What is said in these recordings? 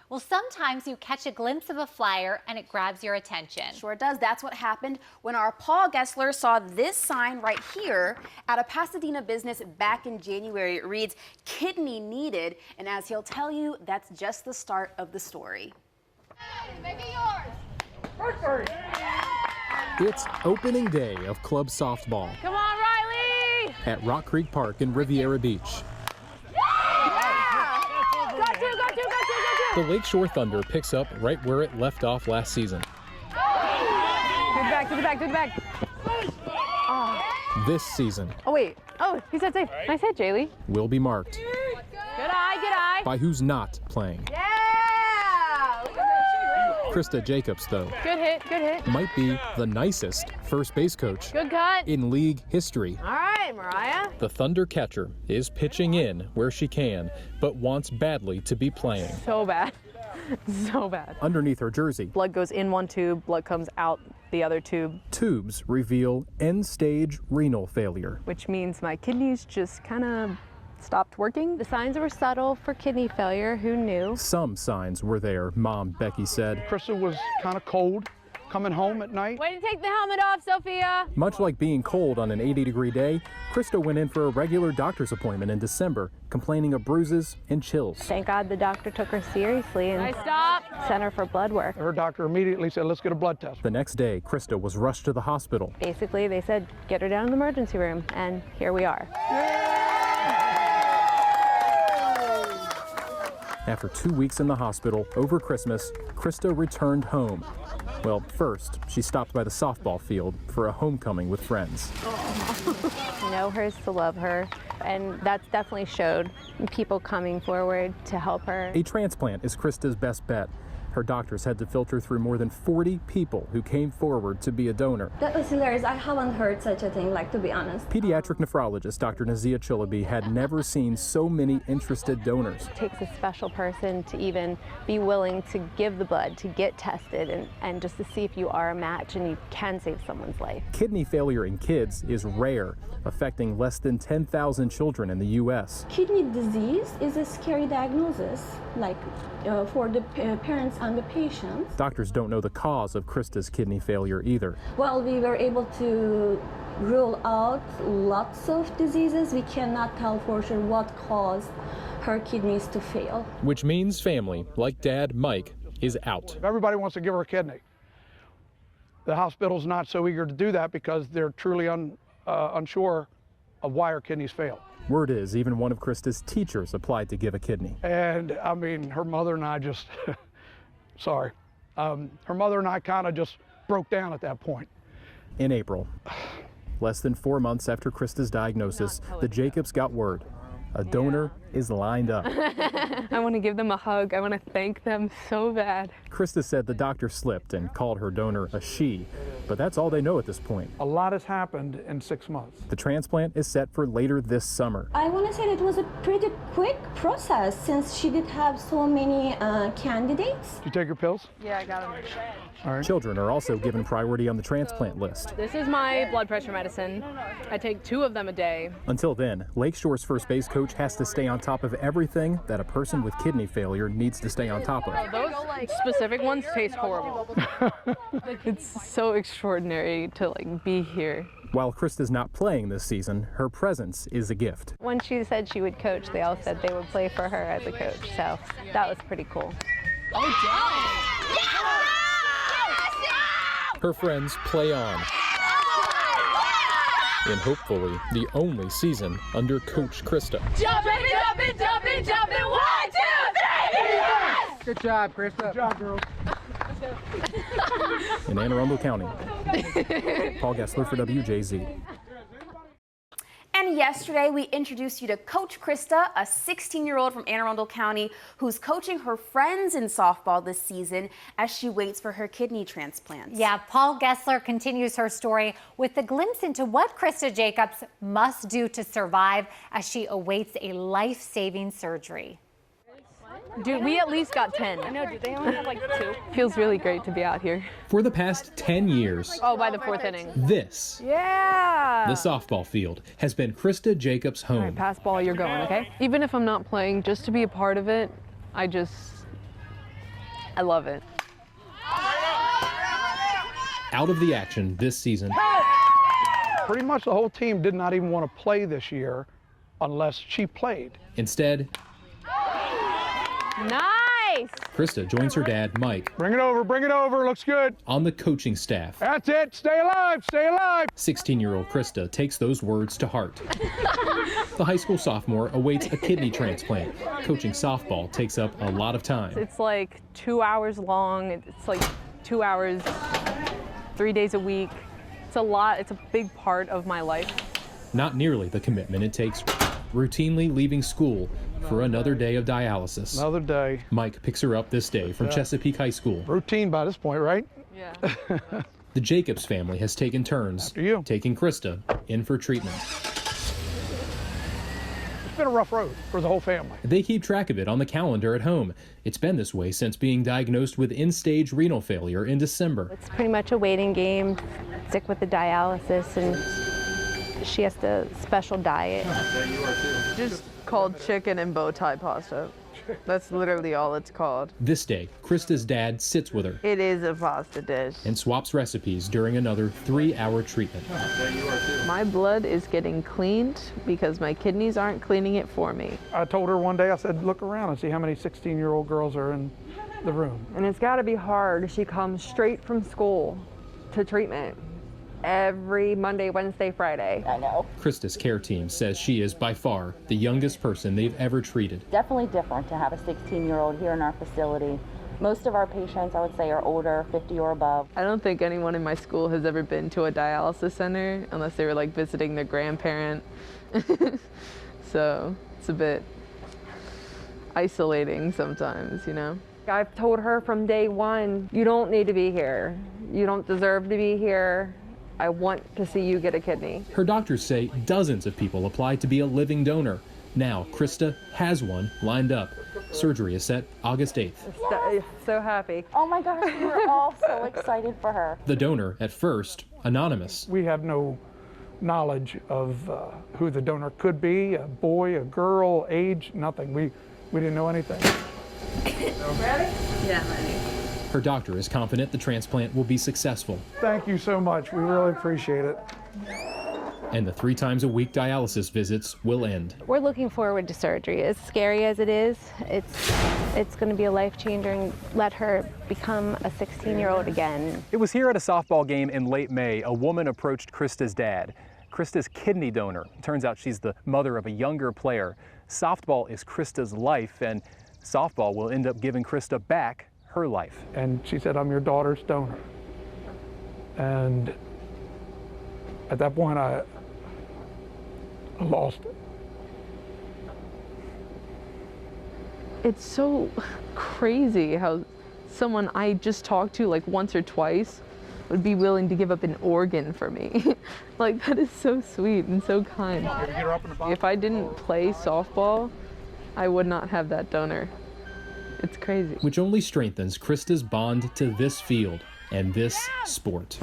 Well, sometimes you catch a glimpse of a flyer and it grabs your attention. Sure does. That's what happened when our Paul Gessler saw this sign right here at a Pasadena business back in January. It reads, "Kidney needed," and as he'll tell you, that's just the start of the story. Make it yours. It's opening day of club softball. Come on, Riley! At Rock Creek Park in Riviera Beach. The Lakeshore Thunder picks up right where it left off last season. Good back, good back, good back. This season. Oh, wait. Oh, he said safe. Nice hit, Jaylee. Will be marked. Good eye, by who's not playing. Yeah! Krista Jacobs, though, Good hit. might be the nicest first base coach Good cut. in league history. All right, Mariah. The Thunder catcher is pitching in where she can, but wants badly to be playing. So bad. So bad. Underneath her jersey, Blood goes in one tube, blood comes out the other tube, tubes reveal end-stage renal failure. which means my kidneys just kind of stopped working. The signs were subtle for kidney failure. Who knew? Some signs were there, Mom Becky said. Krista was kind of cold coming home at night. Way to take the helmet off, Sophia. Much like being cold on an 80-degree day, Krista went in for a regular doctor's appointment in December, complaining of bruises and chills. Thank God the doctor took her seriously and Nice stop. sent her for blood work. Her doctor immediately said, let's get a blood test. The next day, Krista was rushed to the hospital. Basically, they said, get her down in the emergency room, and here we are. After 2 weeks in the hospital over Christmas, Krista returned home. Well, first, she stopped by the softball field for a homecoming with friends. Know hers to love her, and that's definitely showed people coming forward to help her. A transplant is Krista's best bet. Her doctors had to filter through more than 40 people who came forward to be a donor. That was hilarious. I haven't heard such a thing, like, to be honest. Pediatric nephrologist Dr. Nazia Chilabi had never seen so many interested donors. It takes a special person to even be willing to give the blood, to get tested, and just to see if you are a match and you can save someone's life. Kidney failure in kids is rare, affecting less than 10,000 children in the U.S. Kidney disease is a scary diagnosis, like for the parents and the patients. Doctors don't know the cause of Krista's kidney failure either. Well, we were able to rule out lots of diseases. We cannot tell for sure what caused her kidneys to fail. Which means family, like Dad Mike, is out. Everybody wants to give her a kidney. The hospital's not so eager to do that because they're truly unsure of why her kidneys fail. Word is even one of Krista's teachers applied to give a kidney. And I mean, her mother and I just, sorry, her mother and I kind of just broke down at that point. In April, less than 4 months after Krista's diagnosis, the Jacobs got word. A donor is lined up. I want to give them a hug. I want to thank them so bad. Krista said the doctor slipped and called her donor a she, but that's all they know at this point. A lot has happened in 6 months. The transplant is set for later this summer. I want to say that it was a pretty quick process since she did have so many candidates. Did you take your pills? Yeah, I got them. All right. Children are also given priority on the transplant list. This is my blood pressure medicine. I take 2 of them a day. Until then, Lakeshore's first base coach has to stay on top of everything that a person with kidney failure needs to stay on top of. Those specific ones taste horrible. It's so extraordinary to be here. While Krista's not playing this season, her presence is a gift. When she said she would coach, they all said they would play for her as a coach, so that was pretty cool. Her friends play on. In hopefully the only season under Coach Krista. Jumping, 1, 2, 3, yes! Good job, Krista. Good job, girls. In Anne Arundel County. Paul Gessler for WJZ. And yesterday, we introduced you to Coach Krista, a 16-year-old from Anne Arundel County who's coaching her friends in softball this season as she waits for her kidney transplants. Yeah, Paul Gessler continues her story with a glimpse into what Krista Jacobs must do to survive as she awaits a life-saving surgery. Dude, we at least got 10. I know, do they only have 2? Feels really great to be out here. For the past 10 years, Oh, by the 4th inning. this, Yeah! the softball field, has been Krista Jacobs' All home. right, pass ball, you're going, okay? Even if I'm not playing, just to be a part of it, I just I love it. Out of the action this season, Pretty much the whole team did not even want to play this year unless she played. instead, Nice! Krista joins her dad, Mike, Bring it over, looks good. on the coaching staff. That's it, stay alive, stay alive. 16-year-old Krista takes those words to heart. The high school sophomore awaits a kidney transplant. Coaching softball takes up a lot of time. It's like 2 hours long. It's like 2 hours, 3 days a week. It's a lot. It's a big part of my life. Not nearly the commitment it takes routinely leaving school for another day of dialysis. Another day. Mike picks her up this day from Chesapeake High School. Routine by this point, right? Yeah. The Jacobs family has taken turns After you. taking Krista in for treatment. It's been a rough road for the whole family. They keep track of it on the calendar at home. It's been this way since being diagnosed with end-stage renal failure in December. It's pretty much a waiting game, sick with the dialysis, and she has the special diet. Just called chicken and bow tie pasta. That's literally all it's called. This day, Krista's dad sits with her It is a pasta dish. and swaps recipes during another 3-hour treatment. My blood is getting cleaned because my kidneys aren't cleaning it for me. I told her one day, I said, look around and see how many 16-year-old girls are in the room. And it's got to be hard. She comes straight from school to treatment every Monday, Wednesday, Friday. I know. Krista's care team says she is by far the youngest person they've ever treated. Definitely different to have a 16-year-old here in our facility. Most of our patients, I would say, are older, 50 or above. I don't think anyone in my school has ever been to a dialysis center unless they were like visiting their grandparent. So it's a bit isolating sometimes, you know? I've told her from day one, you don't need to be here. You don't deserve to be here. I want to see you get a kidney. Her doctors say dozens of people applied to be a living donor. Now, Krista has one lined up. Surgery is set August 8th. So happy. Oh my gosh, we were all so excited for her. The donor, at first, anonymous. We have no knowledge of who the donor could be, a boy, a girl, age, nothing. We didn't know anything. Ready? Yeah, ready. Her doctor is confident the transplant will be successful. Thank you so much. We really appreciate it. And the 3 times a week dialysis visits will end. We're looking forward to surgery. As scary as it is, it's going to be a life changer and let her become a 16-year-old again. It was here at a softball game in late May, a woman approached Krista's dad. Krista's kidney donor. Turns out she's the mother of a younger player. Softball is Krista's life, and softball will end up giving Krista back her life. And she said, I'm your daughter's donor. And at that point, I lost it. It's so crazy how someone I just talked to like once or twice would be willing to give up an organ for me. Like, that is so sweet and so kind. If I didn't play softball, I would not have that donor. It's crazy. Which only strengthens Krista's bond to this field and this sport.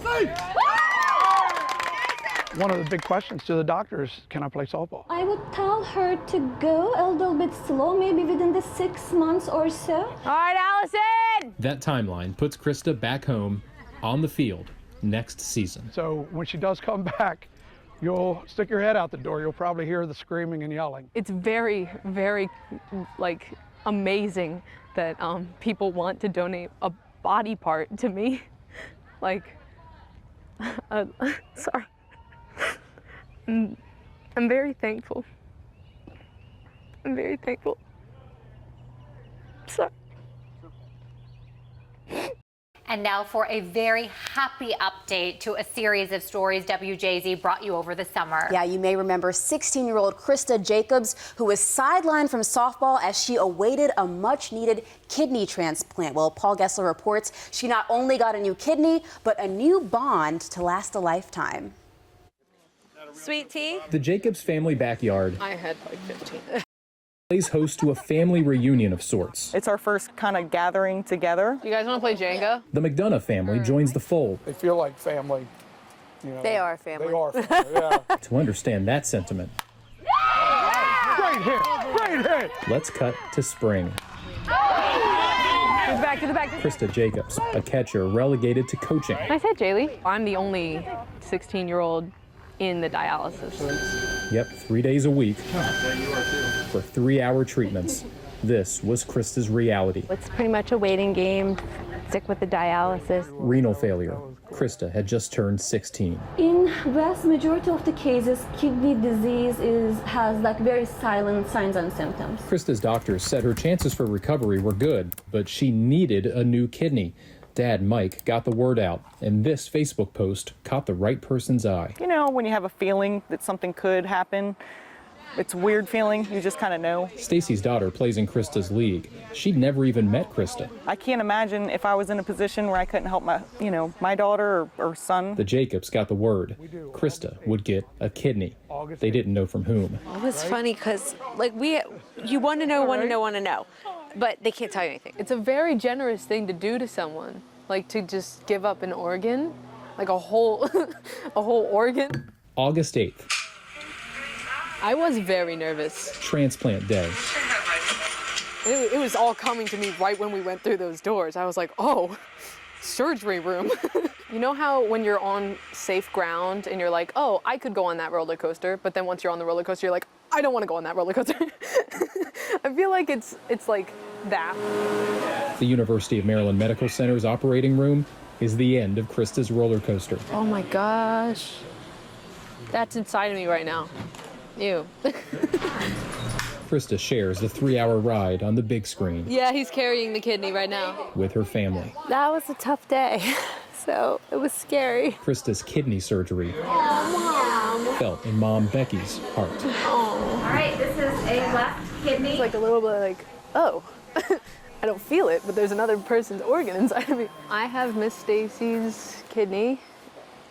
One of the big questions to the doctor is, can I play softball? I would tell her to go a little bit slow, maybe within the 6 months or so. All right, Allison! That timeline puts Krista back home on the field next season. So when she does come back, you'll stick your head out the door. You'll probably hear the screaming and yelling. It's very, very like amazing that people want to donate a body part to me. Like, sorry. I'm very thankful. I'm very thankful. Sorry. And now for a very happy update to a series of stories WJZ brought you over the summer. Yeah, you may remember 16-year-old Krista Jacobs, who was sidelined from softball as she awaited a much-needed kidney transplant. Well, Paul Gessler reports she not only got a new kidney, but a new bond to last a lifetime. Sweet tea? The Jacobs family backyard I had like 15. plays host to a family reunion of sorts. It's our first kind of gathering together. You guys want to play Jenga? The McDonough family joins the fold. They feel like family. You know, They are family. They are family, yeah. To understand that sentiment, Great hit, great hit. let's cut to spring. Who's back back, to the back. Krista Jacobs, a catcher relegated to coaching. Nice hit, Jaylee. I'm the only 16-year-old in the dialysis. Yep, 3 days a week for 3-hour treatments. This was Krista's reality. It's pretty much a waiting game. Stick with the dialysis. Renal failure. Krista had just turned 16. In vast majority of the cases, kidney disease has like very silent signs and symptoms. Krista's doctors said her chances for recovery were good, but she needed a new kidney. Dad Mike got the word out, and this Facebook post caught the right person's eye. You know, when you have a feeling that something could happen, it's a weird feeling, you just kind of know. Stacy's daughter plays in Krista's league. She'd never even met Krista. I can't imagine if I was in a position where I couldn't help my daughter or son. The Jacobs got the word. Krista would get a kidney. They didn't know from whom. It was funny because, like, you want to know, but they can't tell you anything. It's a very generous thing to do to someone, like to just give up an organ, like a whole, a whole organ. August 8th. I was very nervous. Transplant day. It was all coming to me right when we went through those doors. I was like, oh, surgery room. You know how when you're on safe ground and you're like, oh, I could go on that roller coaster, but then once you're on the roller coaster, you're like, I don't want to go on that roller coaster. I feel like it's like that. The University of Maryland Medical Center's operating room is the end of Krista's roller coaster. Oh my gosh. That's inside of me right now. Ew. Krista shares the 3-hour ride on the big screen. Yeah, he's carrying the kidney right now. With her family. That was a tough day, so it was scary. Krista's kidney surgery felt in Mom Becky's heart. All right, this is a left kidney. It's like a little bit like, oh, I don't feel it, but there's another person's organ inside of me. I have Miss Stacy's kidney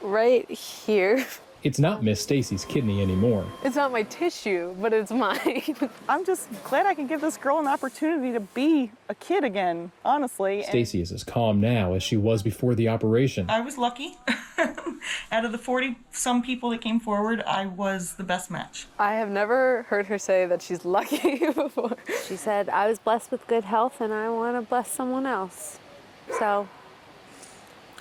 right here. It's not Miss Stacy's kidney anymore. It's not my tissue, but it's mine. I'm just glad I can give this girl an opportunity to be a kid again, honestly. Stacy is as calm now as she was before the operation. I was lucky. Out of the 40-some people that came forward, I was the best match. I have never heard her say that she's lucky before. She said, I was blessed with good health and I want to bless someone else. So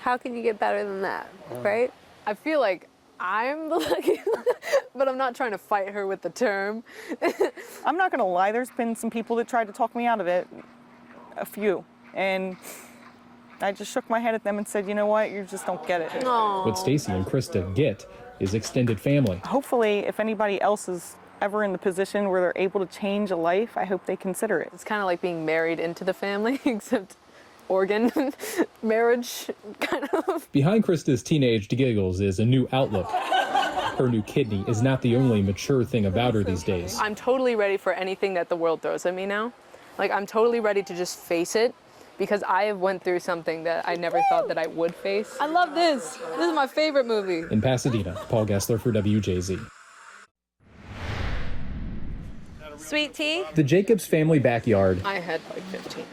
how can you get better than that, right? I feel like I'm the lucky one, but I'm not trying to fight her with the term. I'm not gonna lie, there's been some people that tried to talk me out of it, a few, and I just shook my head at them and said, you know what, you just don't get it. Aww. What Stacy and Krista get is extended family. Hopefully, if anybody else is ever in the position where they're able to change a life, I hope they consider it. It's kind of like being married into the family, except organ marriage, kind of. Behind Krista's teenage giggles is a new outlook. Her new kidney is not the only mature thing about her these days. I'm totally ready for anything that the world throws at me now. Like, I'm totally ready to just face it because I have went through something that I never thought that I would face. I love this. This is my favorite movie. In Pasadena, Paul Gessler for WJZ. Sweet tea? The Jacobs family backyard I had like 15.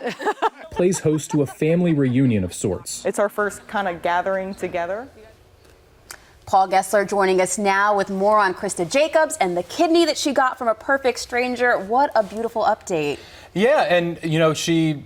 plays host to a family reunion of sorts. It's our first kind of gathering together. Paul Gessler joining us now with more on Krista Jacobs and the kidney that she got from a perfect stranger. What a beautiful update. Yeah, and you know, she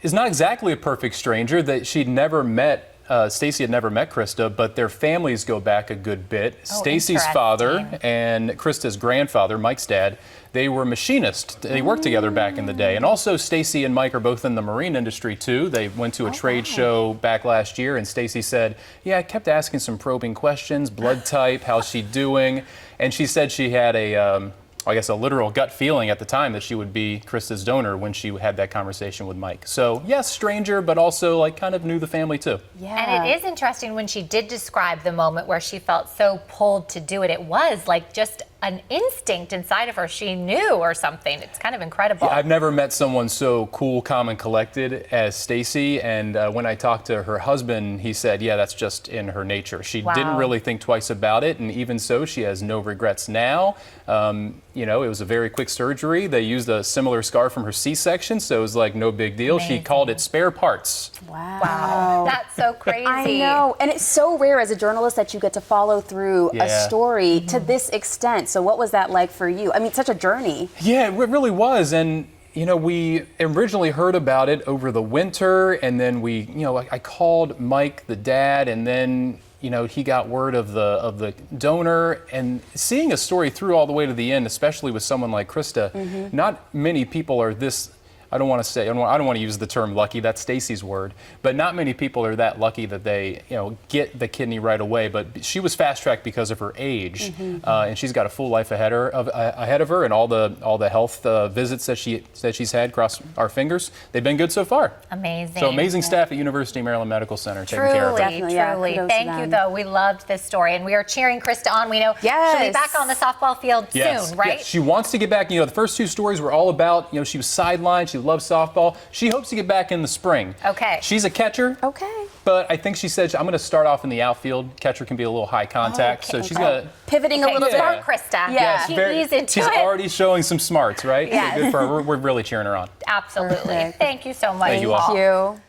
is not exactly a perfect stranger. That she'd never met. Stacy had never met Krista, but their families go back a good bit. Stacy's father and Krista's grandfather, Mike's dad, they were machinists. They worked together back in the day. And also Stacy and Mike are both in the marine industry too. They went to a trade show back last year and Stacy said, yeah, I kept asking some probing questions, blood type, how's she doing? And she said she had a literal gut feeling at the time that she would be Krista's donor when she had that conversation with Mike. So yes, stranger, but also like kind of knew the family too. Yeah. And it is interesting when she did describe the moment where she felt so pulled to do it. It was like just an instinct inside of her. She knew or something. It's kind of incredible. Yeah, I've never met someone so cool, calm, and collected as Stacy. And when I talked to her husband, he said, yeah, that's just in her nature. She didn't really think twice about it. And even so, she has no regrets now. You know, it was a very quick surgery. They used a similar scar from her C-section, so it was like no big deal. Amazing. She called it spare parts. Wow. That's so crazy. I know. And it's so rare as a journalist that you get to follow through a story to this extent. So what was that like for you? I mean, such a journey. Yeah, it really was. And we originally heard about it over the winter, and then I called Mike, the dad, and then he got word of the donor, and seeing a story through all the way to the end, especially with someone like Krista, not many people are this. I don't want to use the term lucky. That's Stacy's word, but not many people are that lucky that they get the kidney right away. But she was fast tracked because of her age, and she's got a full life ahead of her, and all the health visits that she's had. Cross our fingers, they've been good so far. Amazing. So amazing staff at University of Maryland Medical Center taking care of her. Truly. Thank you, though. We loved this story, and we are cheering Krista on. We know she'll be back on the softball field soon, right? Yes. She wants to get back. The first two stories were all about she was sidelined. She loves softball. She hopes to get back in the spring. Okay. She's a catcher. Okay. But I think she said, I'm going to start off in the outfield. Catcher can be a little high contact. So she's got pivoting a little bit. Smart Krista. Yeah. She's already showing some smarts, right? Yeah. So good for her. We're really cheering her on. Absolutely. Thank you so much. Thank you all. Thank you.